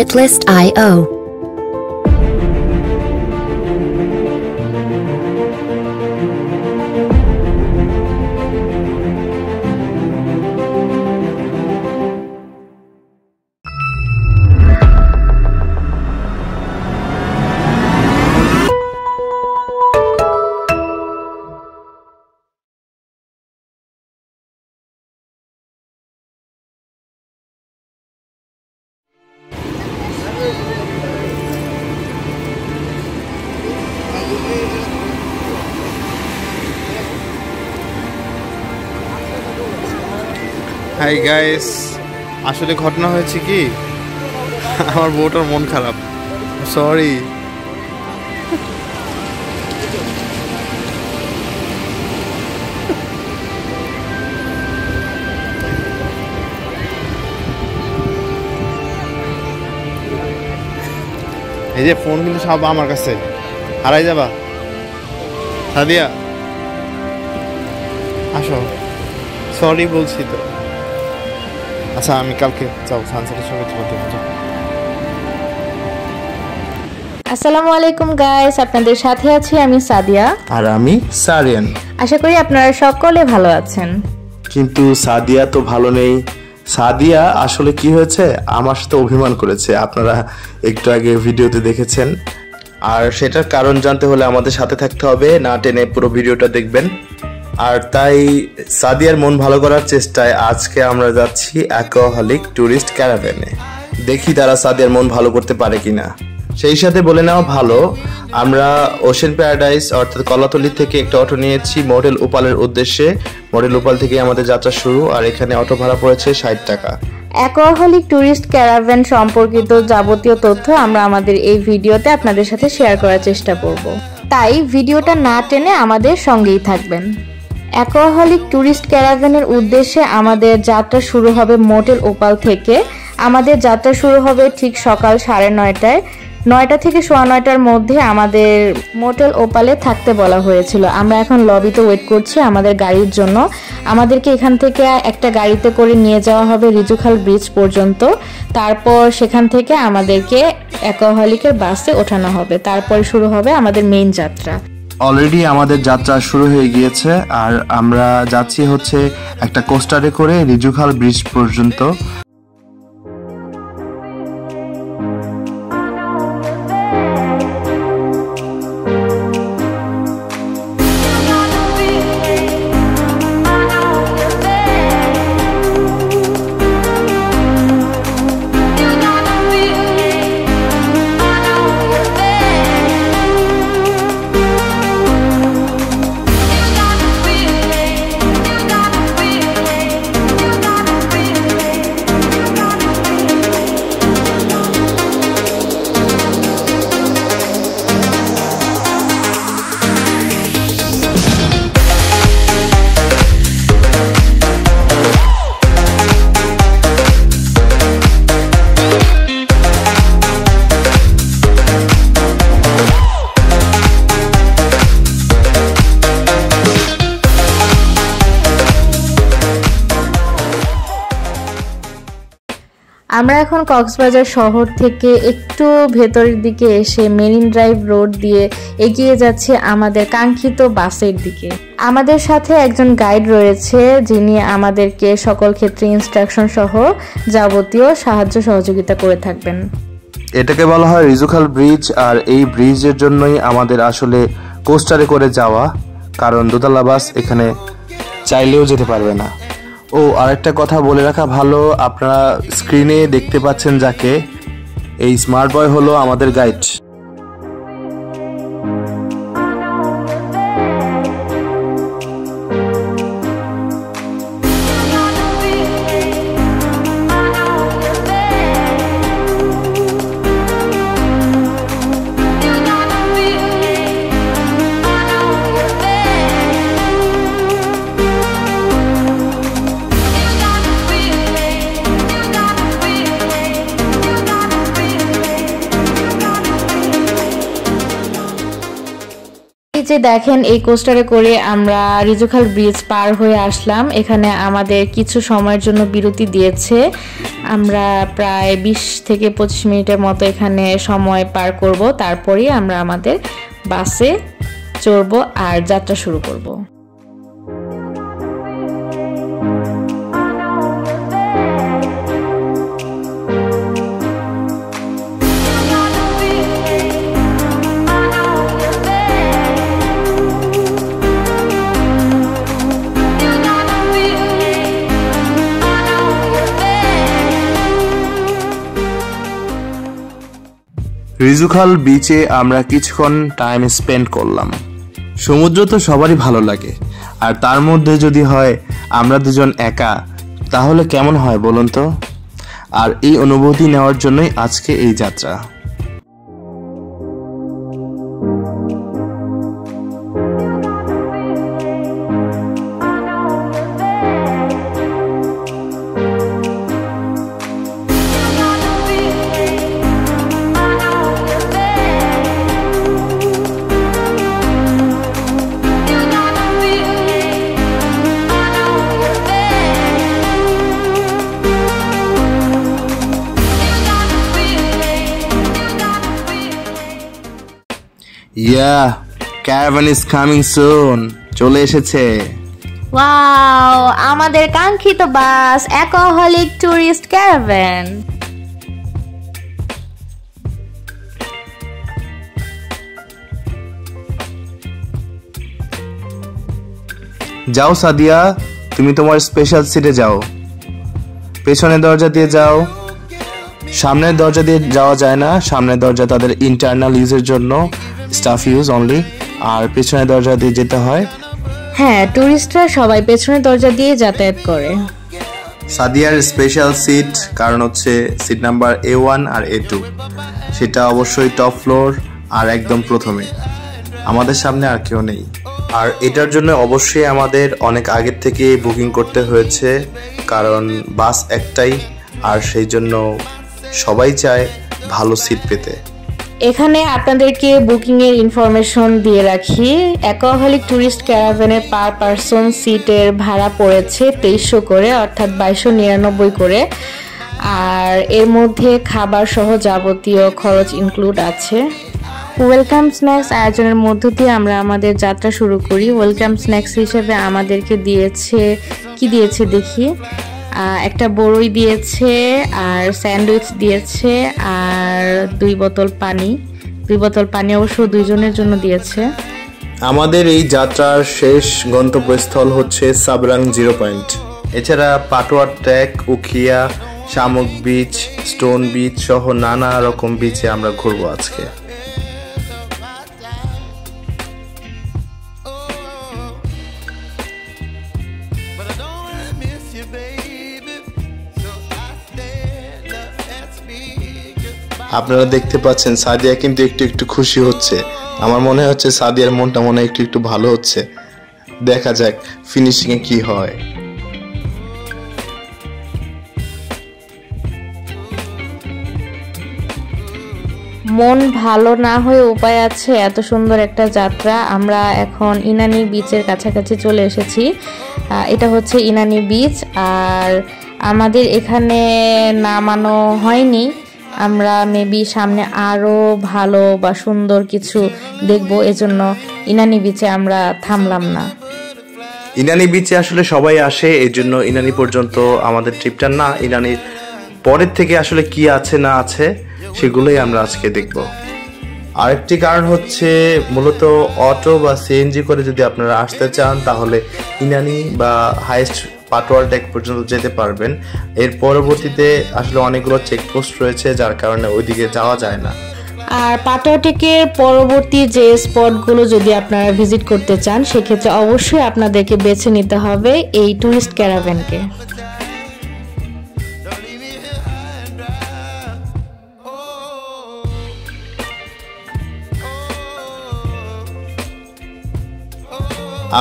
Artlist.io. Hi guys, আসলে ঘটনা হয়েছে কি, আমার বউটার মন খারাপ। সরি। এই যে ফোন কিন্তু সব আমার কাছে, হারাই যাবা। সাদিয়া আসো, সরি বলছি তো। আচ্ছা আমি কালকে যাও সানসেটের সঙ্গে চলতে পারবো। আসসালামু আলাইকুম গাইস, আপনাদের সাথে আছি আমি সাদিয়া আর আমি সারিয়ান। আশা করি আপনারা সকলে ভালো আছেন। কিন্তু সাদিয়া তো ভালো নেই। সাদিয়া আসলে কি হয়েছে, আমার সাথে অভিমান করেছে, আপনারা একটু আগে ভিডিওতে দেখেছেন। আর সেটার কারণ জানতে হলে আমাদের সাথে থাকতে হবে, না টেনে পুরো ভিডিওটা দেখবেন। আর তাই সাদিয়ার মন ভালো করার চেষ্টায় আজকে আমরা যাচ্ছি অ্যাকোহলিক ট্যুরিস্ট ক্যারাভ্যানে। দেখি তারা সাদিয়ার মন ভালো করতে পারে কিনা। সেই সাথে বলে নেওয়া ভালো, আমরা ওশেন প্যারাডাইস অর্থাৎ কলাতলি থেকে একটা অটো নিয়েছি মডেল ওপালের উদ্দেশ্যে। মডেল ওপাল থেকে আমাদের যাত্রা শুরু, আর এখানে অটো ভাড়া পড়েছে 60 টাকা। অ্যাকোহলিক ট্যুরিস্ট ক্যারাভ্যান সম্পর্কিত যাবতীয় তথ্য আমরা আমাদের এই ভিডিওতে আপনাদের সাথে শেয়ার করার চেষ্টা করব, তাই ভিডিওটা না টেনে আমাদের সঙ্গেই থাকবেন। অ্যাকোহলিক ট্যুরিস্ট ক্যারাভ্যানের উদ্দেশ্যে আমাদের যাত্রা শুরু হবে মোটেল ওপাল থেকে। আমাদের যাত্রা শুরু হবে ঠিক সকাল 9:30টায়। 9টা থেকে 9:15টার মধ্যে আমাদের মোটেল ওপালে থাকতে বলা হয়েছিল। আমরা এখন লবিতে ওয়েট করছি আমাদের গাড়ির জন্য। আমাদেরকে এখান থেকে একটা গাড়িতে করে নিয়ে যাওয়া হবে রিজুখাল ব্রিজ পর্যন্ত। তারপর সেখান থেকে আমাদেরকে অ্যাকোহলিকের বাসে ওঠানো হবে। তারপরে শুরু হবে আমাদের মেইন যাত্রা। অলরেডি আমাদের যাত্রা শুরু হয়ে গিয়েছে, আর আমরা যাচ্ছি হচ্ছে একটা কোস্টারে করে রিজুখাল ব্রিজ পর্যন্ত। আমরা এখন কক্সবাজার শহর থেকে একটু ভেতরের দিকে এসে মেরিন ড্রাইভ রোড দিয়ে এগিয়ে যাচ্ছি আমাদের কাঙ্ক্ষিত বাসের দিকে। আমাদের সাথে একজন গাইড রয়েছে, যিনি আমাদেরকে সকল ক্ষেত্রে ইনস্ট্রাকশন সহ যাবতীয় সাহায্য সহযোগিতা করে থাকবেন। এটাকে বলা হয় রিজুখাল ব্রিজ, আর এই ব্রিজের জন্যই আমাদের আসলে কোস্টারে করে যাওয়া, কারণ দোতলা বাস এখানে চাইলেও যেতে পারবে না। ও আরেকটা কথা বলে রাখা ভালো, আপনারা স্ক্রিনে দেখতে পাচ্ছেন যাকে, এই স্মার্ট বয় হলো আমাদের গাইড। যে দেখেন এই কোস্টারে করে আমরা রিজুখাল ব্রিজ পার হয়ে আসলাম। এখানে আমাদের কিছু সময়ের জন্য বিরতি দিয়েছে। আমরা প্রায় 20 থেকে 25 মিনিটের মতো এখানে সময় পার করব, তারপরেই আমরা আমাদের বাসে চড়বো আর যাত্রা শুরু করব। রিজুখাল বিচে আমরা কিছুক্ষণ টাইম স্পেন্ড করলাম। সমুদ্র তো সবারই ভালো লাগে, আর তার মধ্যে যদি হয় আমরা দুজন একা, তাহলে কেমন হয় বলুন তো? আর এই অনুভূতি নেওয়ার জন্যই আজকে এই যাত্রা। Yeah, caravan is coming soon. চলে এসেছে। ওয়াও, আমাদের কাঙ্ক্ষিত বাস অ্যালকোহলিক টুরিস্ট ক্যারাভ্যান। যাও সাদিয়া, তুমি তোমার স্পেশাল সিটে যাও। পেছনের দরজা দিয়ে যাও। সামনের দরজা দিয়ে যাওয়া যায় না, সামনের দরজা তাদের ইন্টারনাল ইউজের জন্য, স্টাফ ইউজ অনলি, আর পেছনের দরজা দিয়ে যেতে হয়। হ্যাঁ, টুরিস্টরা সবাই পেছনের দরজা দিয়ে যাতায়াত করে। সাদিয়ার স্পেশাল সিট, কারণ হচ্ছে সিট নাম্বার A1 আর A2, সেটা অবশ্যই টপ ফ্লোর আর একদম প্রথমে। আমাদের সামনে আর কেউ নেই, আর এটার জন্য অবশ্যই আমাদের অনেক আগের থেকে বুকিং করতে হয়েছে, কারণ বাস একটাই, আর সেই জন্য সবাই চায় ভালো সিট পেতে। এখানে আপনাদেরকে বুকিং এর ইনফরমেশন দিয়ে রাখি। অ্যালকোহলিক টুরিস্ট ক্যারাভ্যানের পার পারসন সিটের ভাড়া পড়েছে 2300 করে, অর্থাৎ 2299 করে, আর এর মধ্যে খাবার সহ যাবতীয় খরচ ইনক্লুড আছে। ওয়েলকাম স্ন্যাক্স আয়োজনের মধ্য দিয়ে আমরা আমাদের যাত্রা শুরু করি। ওয়েলকাম স্ন্যাক্স হিসেবে আমাদেরকে দিয়েছে দেখি, একটা বড়ই দিয়েছে, আর স্যান্ডউইচ দিয়েছে, আর 2 বোতল পানি অবশ্য 2 জনের জন্য দিয়েছে। আমাদের এই যাত্রার শেষ গন্তব্যস্থল হচ্ছে সাবরাং 0 পয়েন্ট। এছাড়া পাটোয়ার ট্র্যাক, উখিয়া, শামুক বিচ, স্টোন বিচ সহ নানা রকম বিচে আমরা ঘুরবো আজকে। আপনারা দেখতে পাচ্ছেন সাদিয়া কিন্তু একটু একটু খুশি হচ্ছে। আমার মনে হচ্ছে সাদিয়ার মনটা মনে একটু একটু ভালো হচ্ছে। দেখা যাক ফিনিশিং এ কি হয়। মন ভালো না হয়ে উপায় আছে, এত সুন্দর একটা যাত্রা। আমরা এখন ইনানি বিচের কাছাকাছি চলে এসেছি। এটা হচ্ছে ইনানি বিচ, আর আমাদের এখানে নামানো হয়নি। আমরা মেবি সামনে আরো ভালো বা সুন্দর কিছু দেখবো, এজন্য ইনানি বিচে আমরা থামলাম না। ইনানি বিচে আসলে সবাই আসে, এই জন্য ইনানি পর্যন্ত আমাদের ট্রিপটা না। ইনানির পরের থেকে আসলে কি আছে না আছে সেগুলোই আমরা আজকে দেখব। আরেকটি কারণ হচ্ছে মূলত অটো বা সিএনজি করে যদি আপনারা আসতে চান, তাহলে ইনানি বা হাইস্ট পাটোয়ার ডেক পর্যন্ত যেতে পারবেন। এর পরবর্তীতে আসলে অনেকগুলো চেকপোস্ট রয়েছে, যার কারণে ওইদিকে যাওয়া যায় না। আর পাটোয়া টেকের পরবর্তী যে স্পটগুলো যদি আপনারা ভিজিট করতে চান, সেক্ষেত্রে অবশ্যই আপনাদেরকে বেছে নিতে হবে এই ট্যুরিস্ট ক্যারাভ্যানকে।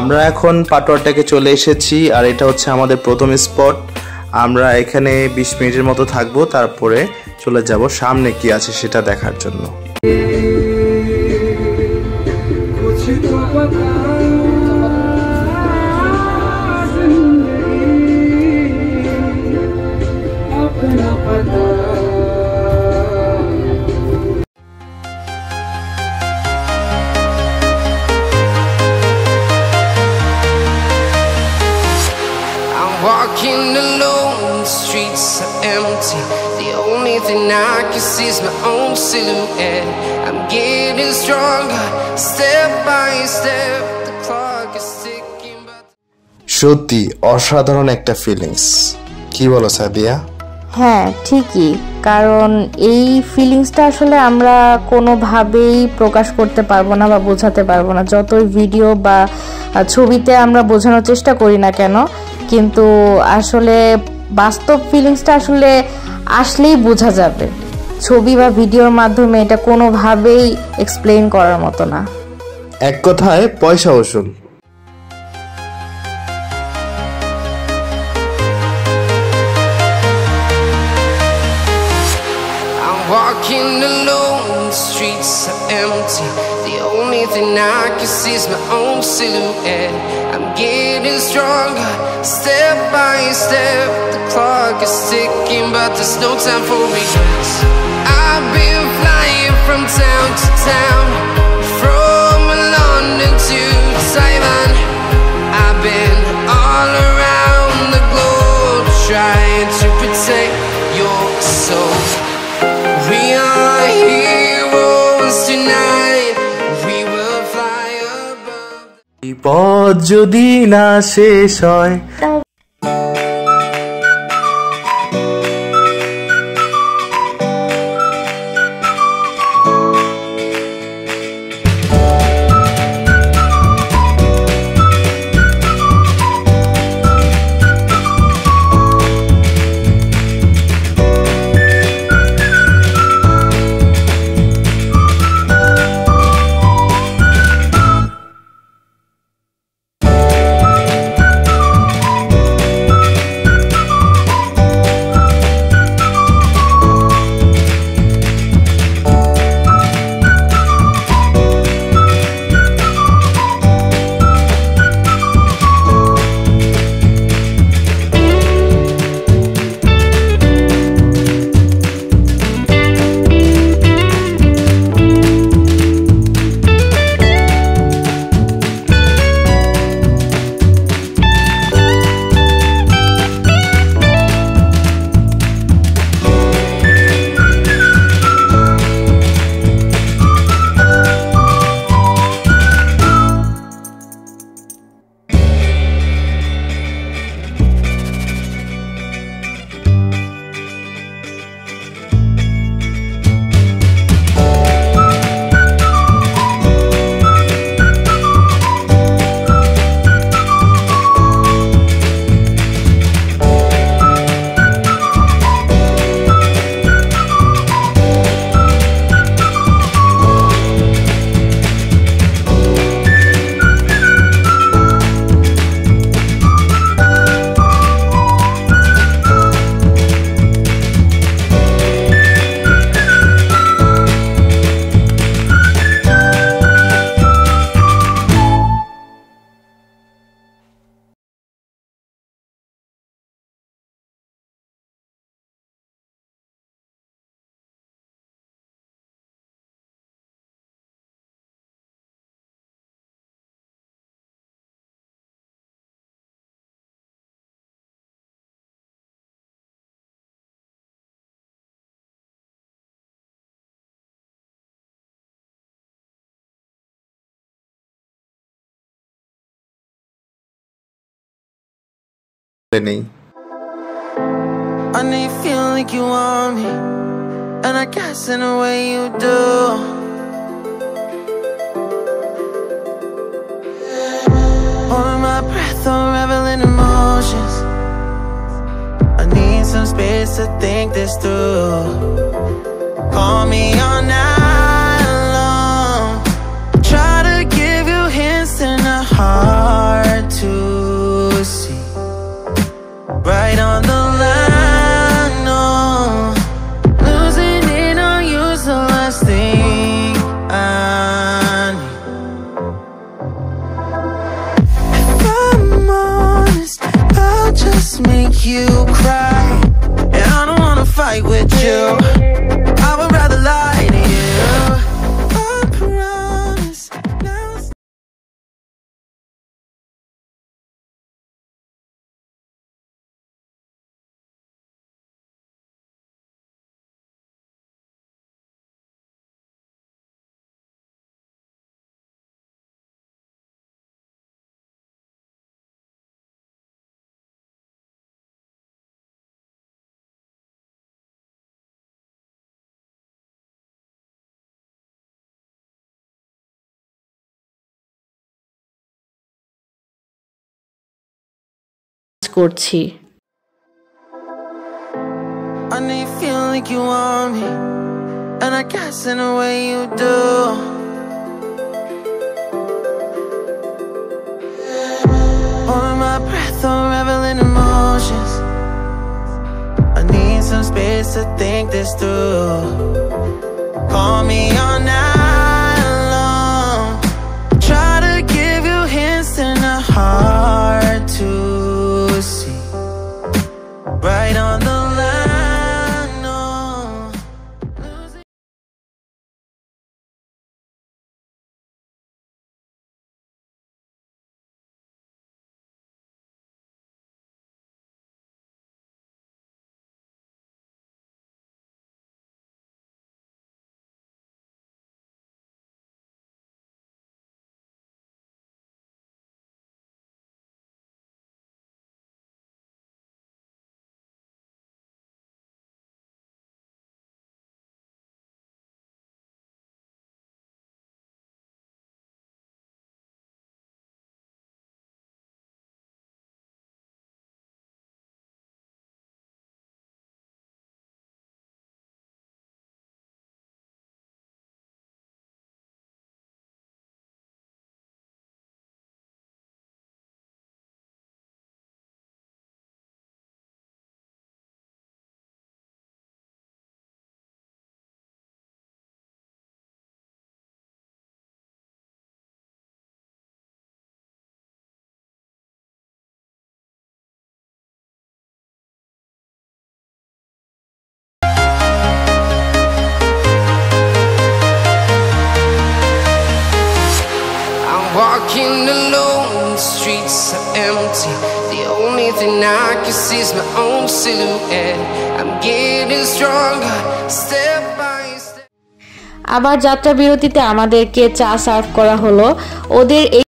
আমরা এখন পাটোয়ারটাকে চলে এসেছি, আর এটা হচ্ছে আমাদের প্রথম স্পট। আমরা এখানে 20 মিনিটের মতো থাকবো, তারপরে চলে যাব সামনে কি আছে সেটা দেখার জন্য। Walking alone, the streets are empty. The only thing I can see is my own silhouette. I'm getting stronger, step by step. The clock is ticking, but সত্যি অসাধারণ একটা ফিলিংস, কি বলো সাদিয়া? হ্যাঁ ঠিকই, কারণ এই ফিলিংসটা আসলে আমরা কোনোভাবেই প্রকাশ করতে পারবো না বা বোঝাতে পারবো না, যতই ভিডিও বা ছবিতে আমরা বোঝানোর চেষ্টা করি না কেন। কিন্তু আসলে বাস্তব ফিলিংসটা আসলে আসলেই বোঝা যাবে, ছবি বা ভিডিওর মাধ্যমে এটা কোনোভাবেই এক্সপ্লেইন করার মতো না। এক কথায় পয়সা ওসুল। walking alone, the streets are empty. The only thing I can see is my own silhouette. I'm getting stronger, step by step. The clock is ticking, but there's no time for regrets. I've been flying from town to town, from London to Taiwan. I've been all around the globe, trying to protect your soul. We are heroes tonight. We will fly above. এই পথ যদি না শেষ হয়, নেই। I know you feel like you want me, and I guess in a way you do. Holding my breath, unraveling emotions. I need some space to think this through. Call me all night long. Try to give you hints and a hard to see. Right on the line, no. Losing it on you's the last thing I need. make you cry, and I don't wanna fight with you. I would rather lie to you. I promise now. করছি। I know you feel like you want me, and I guess in a way you do. Holding my breath, unraveling emotions. I need some space to think this through. Call me all night long. Try to give you hints and a hard to see. Right on the line, no. Walking alone, the streets are empty. The only thing I can see is my own silhouette. I'm getting stronger, step by step. আবার যাত্রা বিরতিতে আমাদেরকে চা serve করা হলো। ওদের এই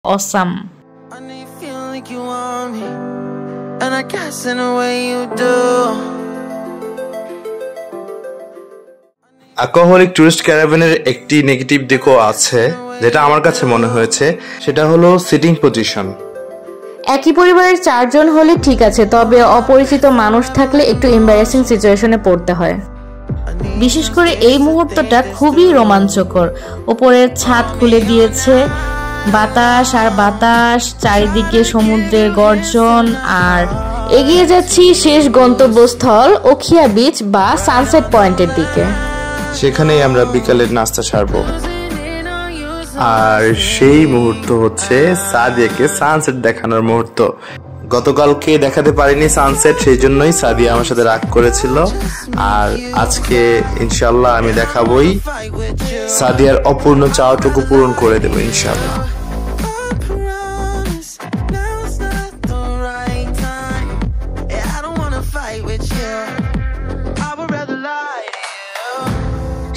awesome. I know you feel like you want me, and I guess in a way you do. Alcoholic tourist ক্যারাভ্যানের একটি নেগেটিভ দিকও আছে, যেটা আমার কাছে মনে হয়েছে, সেটা হলো সিটিং পজিশন। একই পরিবারের 4 জন হলে ঠিক আছে, তবে অপরিচিত মানুষ থাকলে একটু এম্বারেসিং সিচুয়েশনে পড়তে হয়। বিশেষ করে এই মুহূর্তটা খুবই রোমাঞ্চকর। উপরের ছাদ খুলে দিয়েছে, বাতাস আর বাতাস, চারিদিকে সমুদ্রের গর্জন, আর এগিয়ে যাচ্ছি শেষ গন্তব্যস্থল ওখিয়া বিচ বা সানসেট পয়েন্টের দিকে। সেখানেই আমরা বিকালের নাস্তা সারবো। আর সেই মুহূর্ত হচ্ছে সাদিয়াকে সানসেট দেখানোর মুহূর্ত। গতকালকে দেখাতে পারিনি সানসেট, সেই জন্যই সাদিয়া আমার সাথে রাগ করেছিল। আর আজকে ইনশাল্লাহ আমি দেখাবই, সাদিয়ার অপূর্ণ চাওয়াটুকু পূরণ করে দেবো ইনশাল্লাহ।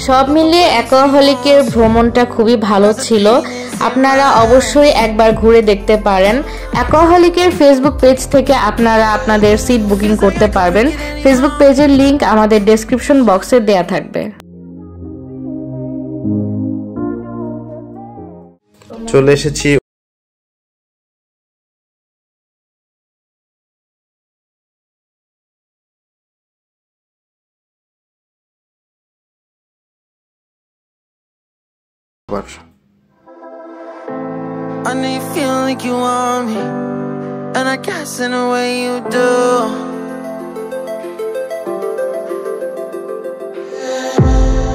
সব মিলিয়ে অ্যাকোহলিকের ভ্রমণটা খুবই ভালো ছিল। আপনারা অবশ্যই একবার ঘুরে দেখতে পারেন। অ্যাকোহলিকের ফেসবুক পেজ থেকে আপনারা আপনাদের সিট বুকিং করতে পারবেন। ফেসবুক পেজের লিংক আমাদের ডেসক্রিপশন বক্সে দেয়া থাকবে। চলে এসেছি I know you feel like you want me, and I guess in a way you do.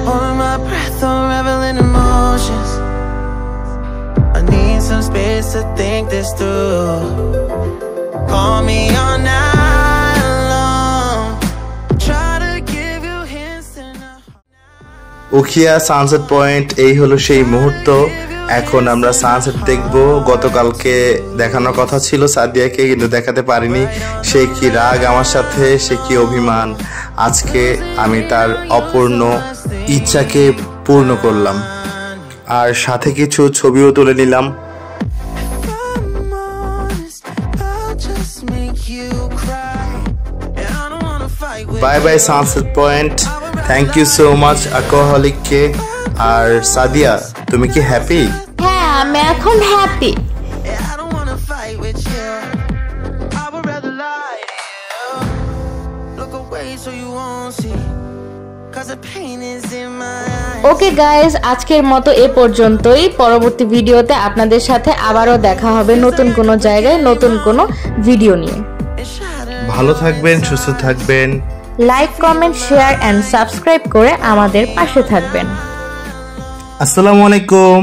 Holding my breath, unraveling emotions. I need some space to think this through. Call me all night long. Try to give you hints enough. Ukhia sunset point, এই হলো সেই মুহূর্ত। এখন আমরা sunset দেখব। গতকালকে দেখানোর কথা ছিল সাদিয়াকে, কিন্তু দেখাতে পারিনি। সে কি রাগ আমার সাথে, সে কি অভিমান। আজকে আমি তার অপূর্ণ ইচ্ছাকে পূর্ণ করলাম, আর সাথে কিছু ছবিও তুলে নিলাম। Bye bye sunset point. Thank you so much অ্যালকোহলিককে। আর সাদিয়া, তুমি কি হ্যাপি? হ্যাঁ, আমি এখন হ্যাপি। ওকে গাইজ, আজকের মতো এ পর্যন্তই। পরবর্তী ভিডিওতে আপনাদের সাথে আবারও দেখা হবে নতুন কোনো জায়গায় নতুন কোনো ভিডিও নিয়ে। ভালো থাকবেন, সুস্থ থাকবেন। Like, comment, share and subscribe করে আমাদের পাশে থাকবেন। আসসালামু আলাইকুম।